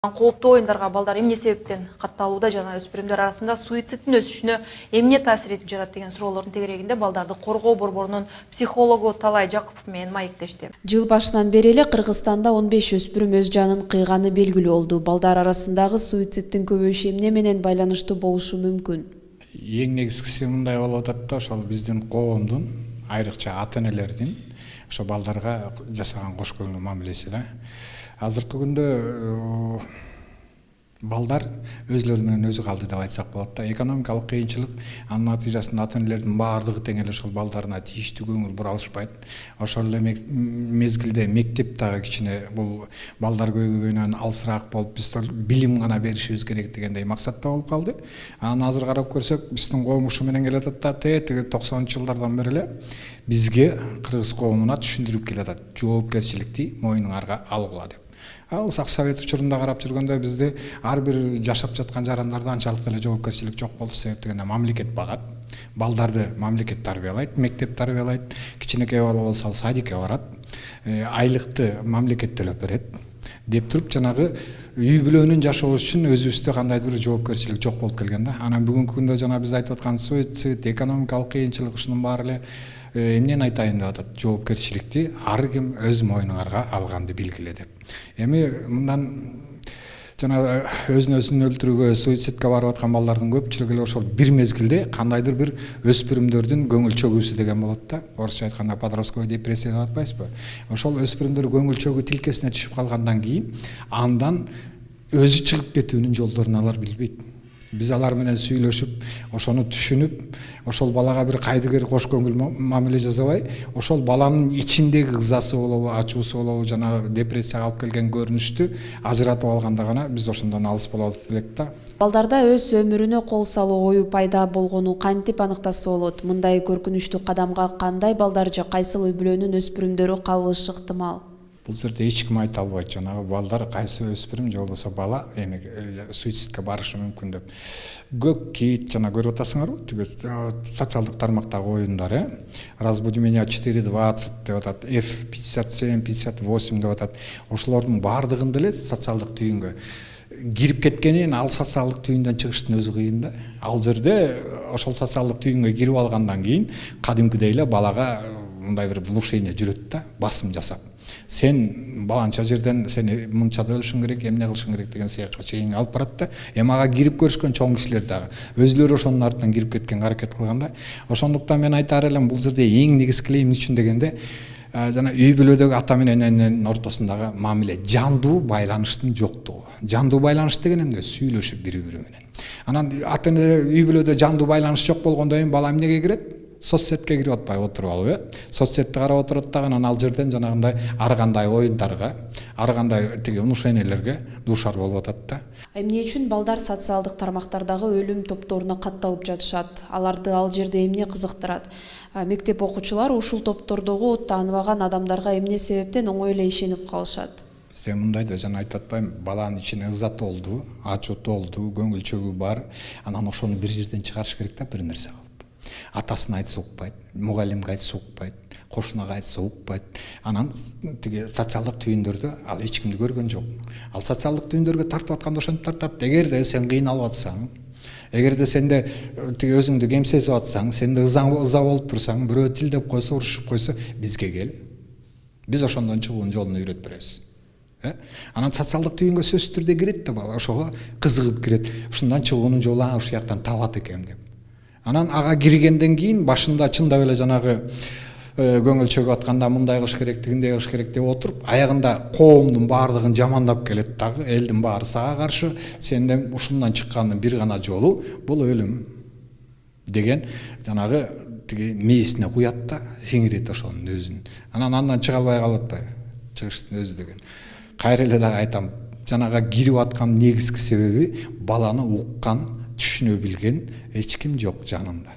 Кооптуу оюндарга балдар эмне себептен катталууда жана өспүрүмдөр арасында суицидтин өсүшүнө эмне таасир этип жатат деген суроолордун тегерегинде балдарды коргоо борборунун психологу Талай Жакупов менен маектешти. Жыл башынан бери эле Кыргызстанда 15 өспүрүм өз жанын кыйганы белгилүү болду. Балдар арасындагы суицидтин көбөйүшү эмне менен байланыштуу болушу мүмкүн? Эң негизгиси мындай болуп атат да, ошол биздин коомдун, айрыкча ата-энелердин ошо балдарга жасаган кош көңүл мамилеси да. Азыркы күндө балдар өзлөрү менен өзү калды деп айтсак болот да. Экономикалык кыйынчылык, анын натыйжасында ата-энелердин баардыгы тең эле ошол балдарына тийиштүү көңүл бура алышпайт. Ошол эле мезгилде мектеп дагы кичине бул балдар көйгөйүнөн алысыраак болуп, биз билим гана беришибиз керек дегендей максатта болуп калды. Анан азыр карап көрсөк, биздин коом ушу менен келатат да, тиги 90-жылдардан бери эле бизге, кыргыз коомуна түшүндүрүп келатат. Жоопкерчиликти мойнуңарга алгыла деп. Алсак совет учурунда карап жүргөндө бизде ар бир жашап жаткан жарандарда анчалык деле жоопкерчилик жок болду. Себеп дегенде мамлекет багат, балдарды мамлекет тарбиялайт, мектеп тарбиялайт, кичинекей бала болсо садикке барат, айлыкты мамлекет төлөп берет деп туруп, жанагы үй бүлөнүн жашоосу үчүн өзүбүздө кандайдыр бир жоопкерчилик жок болуп келген да. Анан бүгүнкү күндө жана биз айтып аткан суицид, экономикалык кыйынчылык, ушунун баары эле эмнени айтайын деп атат? Жоопкерчиликти ар ким өз мойнуңарга алганды билгиле деп. Эми мындан жана өзүн өлтүрүүгө, суицидке барып аткан балдардын көпчүлүгү эле ошол бир мезгилде кандайдыр бир өспүрүмдөрдүн көңүл чөгүүсү деген болот да. Орусча айтканда подростковый депрессия деп атпайсызбы? Ошол өспүрүмдөр көңүл чөгүү тилкесине түшүп калгандан кийин андан өзү чыгып кетүүнүн жолдорун алар билбейт. Биз алар менен сүйлөшүп, ошону түшүнүп, ошол балага бир кайдыгер кош көңүл мамиле жасабай, ошол баланын ичиндеги ызасы болобу, ачуусу болобу, жана депрессияга алып келген көрүнүштү ажыратып алганда гана биз ошондон алыс болот элек да. Балдарда өз өмүрүнө кол салуу ою пайда болгону кантип аныктаса болот? Мындай көркүнүчтүү кадамга кандай балдар же кайсыл үй бүлөнүн өспүрүмдөрү кабылышы ыктымал? Бул жерде эч ким айта албайт, жанагы балдар кайсы өспүрүм же болбосо бала эми суицидке барышы мүмкүн деп. Көк кит жана көрүп атасыңарбы? Тиги социалдык тармактагы оюндар, разбуди меня 4:20 деп атат, F57, 58 деп атат. Ошолордун баардыгында эле социалдык түйүнгө кирип кеткенин, ал социалдык түйүндөн чыгыштын өзү кыйын да. Ал жерде ошол социалдык түйүнгө кирип алгандан кийин кадимкидей эле балага мындай бир внушение жүрөт да, басым жасап. Сен баланча жерден сени мынчада өлүшүң керек, эмне кылышың керек деген сыякка чейин алып барат да. Эми ага кирип көрүшкөн чоң кишилер дагы өзүлөрү ошонун артынан кирип кеткенге аракет кылганда, ошондуктан мен айтаар элем, бул жерде эң негизги эле эмне үчүн дегенде, жана үй бүлөдөгү ата менен эненин ортосундагы мамиле, жандуу байланыштын жоктугу. Жандуу байланыш деген эмне? Сүйлөшүп бири-бири менен. Анан ата эне үй бүлөдө жандуу байланыш жок болгондон кийин бала эмнеге кирет? Соцсетке кирип атпай отуруп алып, соцсетти карап отурат дагы, анан ал жерден жанагындай ар кандай оюндарга, ар кандай тиги внушениелерге дуушар болуп атат да. Эмне үчүн балдар социалдык тармактардагы өлүм топторуна катталып жатышат? Аларды ал жерде эмне кызыктырат? Мектеп окуучулары ушул топтордогу тааныбаган адамдарга эмне себептен оңой эле ишенип калышат? Бизде мындай да, жана айтып атпайм, баланын ичине ыза толду, ачуу толду, көңүл чөгүү бар, анан ошону бир жерден чыгарыш керек да, бир нерсе кылып. Атасына айтса укпайт, мугалимге айтса укпайт, кошунага айтса укпайт. Анан тиги социалдык түйүндөрдө ал эч кимди көргөн жок. Ал социалдык түйүндөргө тартып атканда ошентип тартат. Эгерде сен кыйналып атсаң, эгерде сенде тиги өзүңдү кемсезип атсаң, сенде ыза болуп турсаң, бирөө тилдеп койсо, урушуп койсо, бизге кел. Биз ошондон чыгуунун жолун үйрөтүп беребиз. Анан социалдык түйүнгө сөзсүз түрдө кирет да бала, ошого кызыгып кирет. Ушундан чыгуунун жолу ушул жактан табат экен деп. Анан ага киргенден кийин башында чындап эле жанагы көңүл чөгүп атканда мындай кылыш керек, тигиндей кылыш керек деп отуруп, аягында коомдун баардыгын жамандап келет дагы, элдин баары сага каршы, сенден ушундан чыккандын бир гана жолу бул өлүм деген жанагы тиги мээсине куят да, сиңирет ошонун өзүн. Анан андан чыга албай калып атпайбы? Чыгыштын өзү деген. Кайра эле дагы айтам, жанага кирип аткан негизги себеби баланы уккан, түшүнө билген эч ким жок жанында.